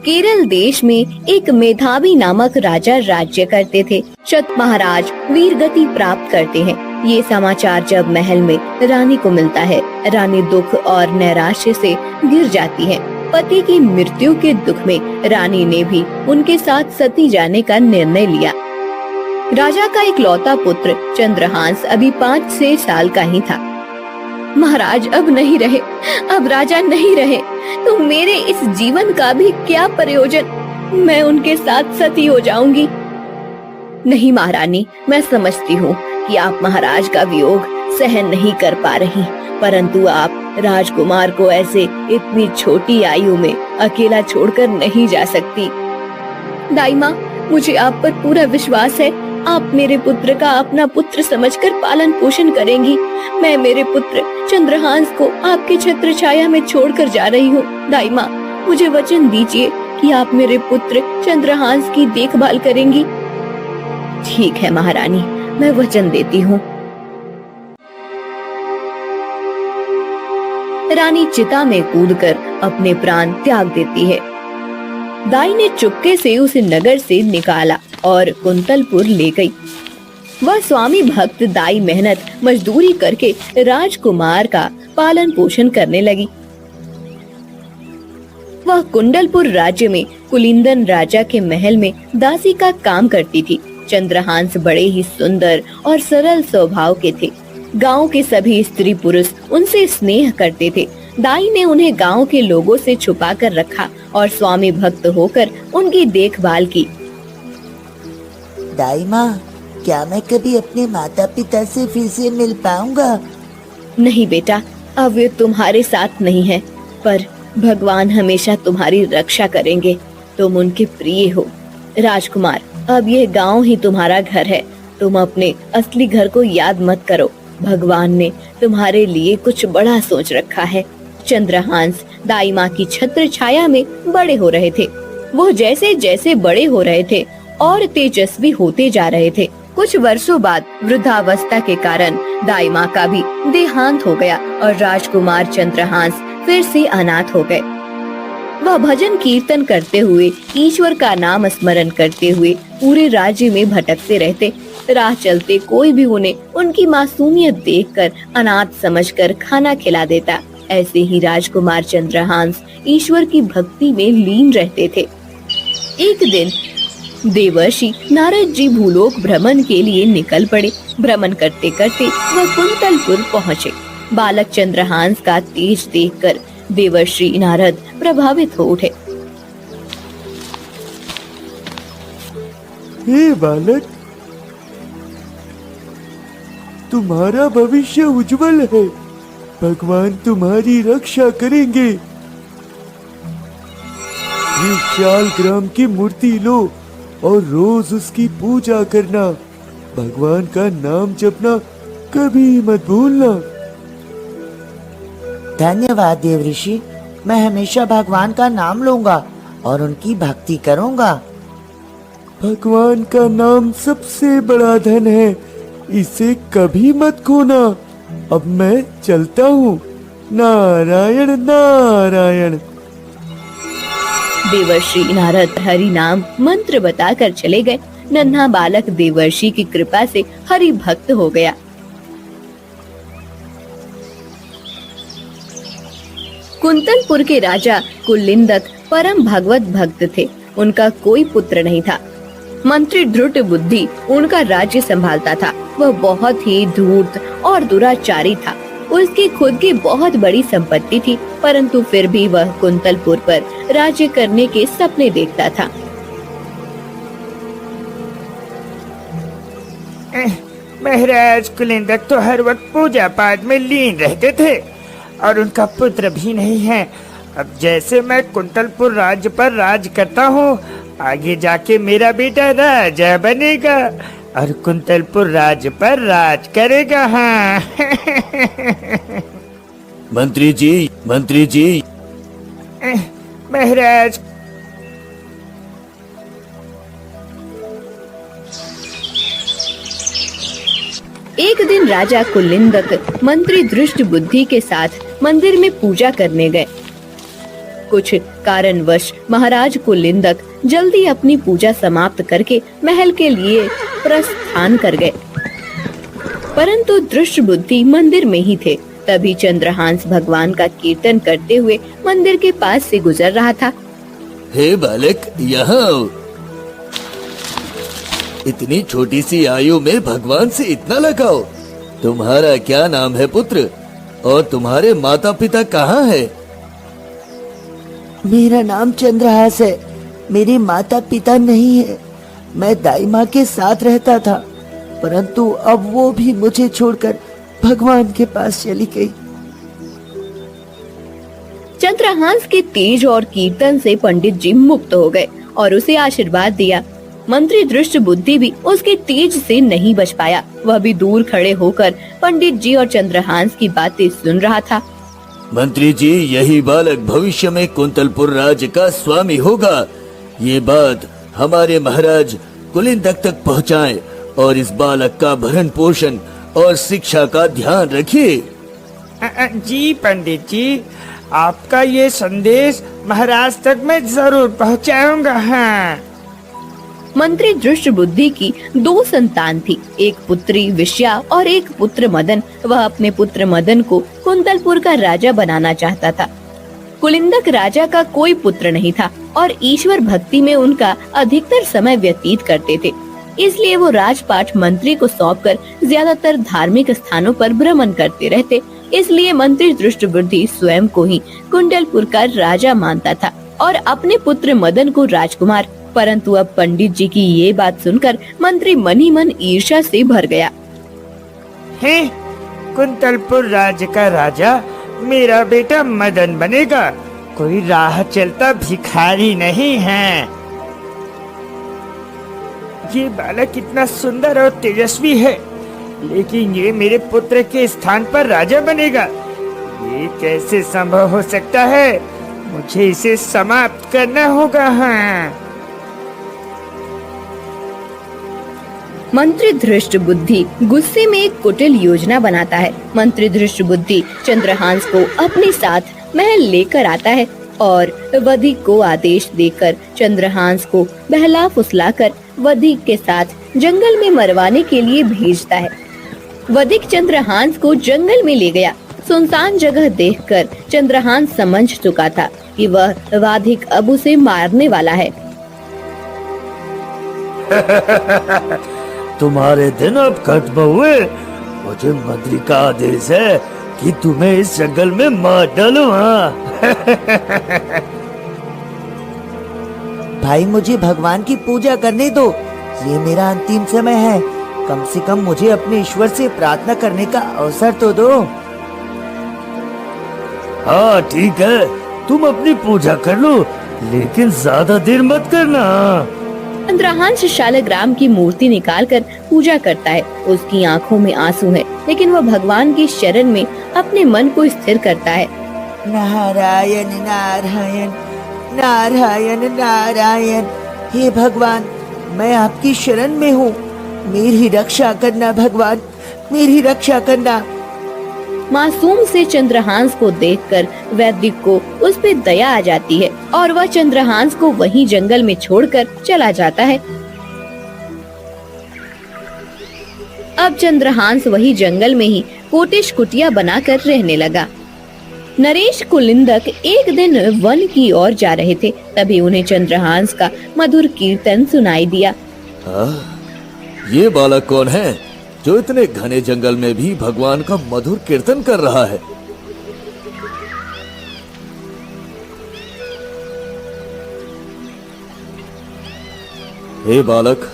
केरल देश में एक मेधावी नामक राजा राज्य करते थे। शत महाराज वीरगति प्राप्त करते हैं। ये समाचार जब महल में रानी को मिलता है, रानी दुख और नैराश्य से गिर जाती है। पति की मृत्यु के दुख में रानी ने भी उनके साथ सती जाने का निर्णय लिया। राजा का इकलौता पुत्र चंद्रहांस अभी 5-6 साल का ही था। महाराज अब नहीं रहे, अब राजा नहीं रहे, तो मेरे इस जीवन का भी क्या प्रयोजन? मैं उनके साथ सती हो जाऊंगी। नहीं महारानी, मैं समझती हूँ कि आप महाराज का वियोग सहन नहीं कर पा रही, परंतु आप राजकुमार को ऐसे इतनी छोटी आयु में अकेला छोड़कर नहीं जा सकती। दाई माँ, मुझे आप पर पूरा विश्वास है। आप मेरे पुत्र का अपना पुत्र समझकर पालन पोषण करेंगी। मैं मेरे पुत्र चंद्रहांस को आपके छत्र छाया में छोड़कर जा रही हूँ। दाई माँ, मुझे वचन दीजिए कि आप मेरे पुत्र चंद्रहांस की देखभाल करेंगी। ठीक है महारानी, मैं वचन देती हूँ। रानी चिता में कूदकर अपने प्राण त्याग देती है। दाई ने चुपके से उसे नगर से निकाला और कुंतलपुर ले गई। वह स्वामी भक्त दाई मेहनत मजदूरी करके राजकुमार का पालन पोषण करने लगी। वह कुंडलपुर राज्य में कुलिंदन राजा के महल में दासी का काम करती थी। चंद्रहांस बड़े ही सुंदर और सरल स्वभाव के थे। गांव के सभी स्त्री पुरुष उनसे स्नेह करते थे। दाई ने उन्हें गांव के लोगों से छुपा कर रखा और स्वामी भक्त होकर उनकी देखभाल की। दाई माँ, क्या मैं कभी अपने माता पिता से फिर से मिल पाऊंगा? नहीं बेटा, अब वे तुम्हारे साथ नहीं हैं, पर भगवान हमेशा तुम्हारी रक्षा करेंगे। तुम उनके प्रिय हो। राजकुमार, अब यह गांव ही तुम्हारा घर है। तुम अपने असली घर को याद मत करो। भगवान ने तुम्हारे लिए कुछ बड़ा सोच रखा है। चंद्रहांस दाई माँ की छत्र छाया में बड़े हो रहे थे। वो जैसे जैसे बड़े हो रहे थे और तेजस्वी होते जा रहे थे। कुछ वर्षों बाद वृद्धावस्था के कारण दाई माँ का भी देहांत हो गया और राजकुमार चंद्रहांस फिर से अनाथ हो गए। वह भजन कीर्तन करते हुए, ईश्वर का नाम स्मरण करते हुए पूरे राज्य में भटकते रहते। राह चलते कोई भी उन्हें उनकी मासूमियत देखकर अनाथ समझकर खाना खिला देता। ऐसे ही राजकुमार चंद्रहांस ईश्वर की भक्ति में लीन रहते थे। एक दिन देवर्षि नारद जी भूलोक भ्रमण के लिए निकल पड़े। भ्रमण करते करते वह कुंतलपुर पहुँचे। बालक चंद्रहांस का तेज देखकर देवर्षि नारद प्रभावित हो उठे। हे बालक, तुम्हारा भविष्य उज्जवल है। भगवान तुम्हारी रक्षा करेंगे। ये शालग्राम की मूर्ति लो और रोज उसकी पूजा करना। भगवान का नाम जपना कभी मत भूलना। धन्यवाद देवऋषि, मैं हमेशा भगवान का नाम लूंगा और उनकी भक्ति करूंगा। भगवान का नाम सबसे बड़ा धन है, इसे कभी मत खोना। अब मैं चलता हूँ। नारायण नारायण। देवर्षि नारद हरि नाम मंत्र बताकर चले गए। नन्हा बालक देवर्षि की कृपा से हरि भक्त हो गया। कुंतलपुर के राजा कुलिंदक परम भगवत भक्त थे। उनका कोई पुत्र नहीं था। मंत्री ध्रुट बुद्धि उनका राज्य संभालता था। वह बहुत ही धूर्त और दुराचारी था। उसकी खुद की बहुत बड़ी संपत्ति थी, परंतु फिर भी वह कुंतलपुर पर राज्य करने के सपने देखता था। महाराज कुलिंदक तो हर वक्त पूजा पाठ में लीन रहते थे और उनका पुत्र भी नहीं है। अब जैसे मैं कुंतलपुर राज्य पर राज करता हूँ, आगे जाके मेरा बेटा राजा बनेगा और कुंतलपुर राज्य पर राज करेगा। हाँ। मंत्री जी। महाराज, एक दिन राजा कुलिंदक मंत्री दृष्ट बुद्धि के साथ मंदिर में पूजा करने गए। कुछ कारणवश महाराज कुलिंदक जल्दी अपनी पूजा समाप्त करके महल के लिए प्रस्थान कर गए, परंतु दृष्ट बुद्धि मंदिर में ही थे। तभी चंद्रहांस भगवान का कीर्तन करते हुए मंदिर के पास से गुजर रहा था। हे बालक, यहाँ आओ। इतनी छोटी सी आयु में भगवान से इतना लगाओ। तुम्हारा क्या नाम है पुत्र, और तुम्हारे माता पिता कहाँ है? मेरा नाम चंद्रहास है। मेरे माता पिता नहीं है। मैं दाई माँ के साथ रहता था, परंतु अब वो भी मुझे छोड़कर भगवान के पास चली गई। चंद्रहांस के तेज और कीर्तन से पंडित जी मुक्त हो गए और उसे आशीर्वाद दिया। मंत्री दृष्ट बुद्धि भी उसके तेज से नहीं बच पाया। वह भी दूर खड़े होकर पंडित जी और चंद्रहांस की बातें सुन रहा था। मंत्री जी, यही बालक भविष्य में कुंतलपुर राज्य का स्वामी होगा। ये बात हमारे महाराज कुलिंदक तक पहुँचाएं और इस बालक का भरण पोषण और शिक्षा का ध्यान रखिए। जी पंडित जी, आपका ये संदेश महाराज तक मैं जरूर पहुंचाऊंगा। हाँ। मंत्री दृष्ट बुद्धि की 2 संतान थी, एक पुत्री विश्या और एक पुत्र मदन। वह अपने पुत्र मदन को कुंतलपुर का राजा बनाना चाहता था। कुलिंदक राजा का कोई पुत्र नहीं था और ईश्वर भक्ति में उनका अधिकतर समय व्यतीत करते थे। इसलिए वो राजपाट मंत्री को सौंपकर ज्यादातर धार्मिक स्थानों पर भ्रमण करते रहते। इसलिए मंत्री दृष्ट बुद्धि स्वयं को ही कुंतलपुर का राजा मानता था और अपने पुत्र मदन को राजकुमार। परंतु अब पंडित जी की ये बात सुनकर मंत्री मन ही मन ईर्ष्या से भर गया। है, कुंतलपुर राज्य का राजा मेरा बेटा मदन बनेगा। कोई राह चलता भिखारी नहीं है। ये बालक इतना सुंदर और तेजस्वी है, लेकिन ये मेरे पुत्र के स्थान पर राजा बनेगा। ये कैसे संभव हो सकता है? मुझे इसे समाप्त करना होगा। हाँ। मंत्री दृष्ट बुद्धि गुस्से में एक कुटिल योजना बनाता है। मंत्री दृष्ट बुद्धि चंद्रहांस को अपने साथ महल लेकर आता है और वधिक को आदेश देकर चंद्रहांस को बहला फुसलाकर वधिक के साथ जंगल में मरवाने के लिए भेजता है। वधिक चंद्रहांस को जंगल में ले गया। सुनसान जगह देखकर चंद्रहांस समझ चुका था कि वह वाधिक अब उसे मारने वाला है। तुम्हारे दिन अब खत्म हुए। मुझे मंत्री का आदेश है कि तुम्हें इस जंगल में मार डालो। हाँ। भाई, मुझे भगवान की पूजा करने दो। ये मेरा अंतिम समय है। कम से कम मुझे अपने ईश्वर से प्रार्थना करने का अवसर तो दो। हाँ ठीक है, तुम अपनी पूजा कर लो, लेकिन ज्यादा देर मत करना। चंद्रहांस शालग्राम की मूर्ति निकालकर पूजा करता है। उसकी आंखों में आंसू है, लेकिन वह भगवान की शरण में अपने मन को स्थिर करता है। नारायण नारायण नारायण नारायण। हे भगवान, मैं आपकी शरण में हूँ। मेरी रक्षा करना भगवान, मेरी रक्षा करना। मासूम से चंद्रहांस को देखकर वैदिक को उस पे दया आ जाती है और वह चंद्रहांस को वहीं जंगल में छोड़कर चला जाता है। अब चंद्रहांस वही जंगल में ही कोटिश कुटिया बनाकर रहने लगा। नरेश कुलिंदक एक दिन वन की ओर जा रहे थे, तभी उन्हें चंद्रहांस का मधुर कीर्तन सुनाई दिया। ये बालक कौन है जो इतने घने जंगल में भी भगवान का मधुर कीर्तन कर रहा है? हे बालक,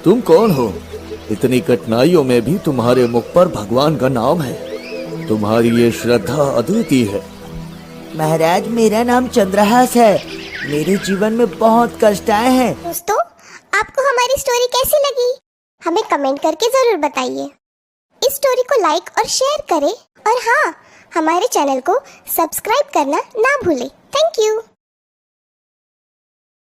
तुम कौन हो? इतनी कठिनाइयों में भी तुम्हारे मुख पर भगवान का नाम है। तुम्हारी ये श्रद्धा अद्वितीय है। महाराज, मेरा नाम चंद्रहास है। मेरे जीवन में बहुत कष्ट आए हैं। दोस्तों, आपको हमारी स्टोरी कैसी लगी? हमें कमेंट करके जरूर बताइए। इस स्टोरी को लाइक और शेयर करें और हाँ, हमारे चैनल को सब्सक्राइब करना ना भूलें। Thank you.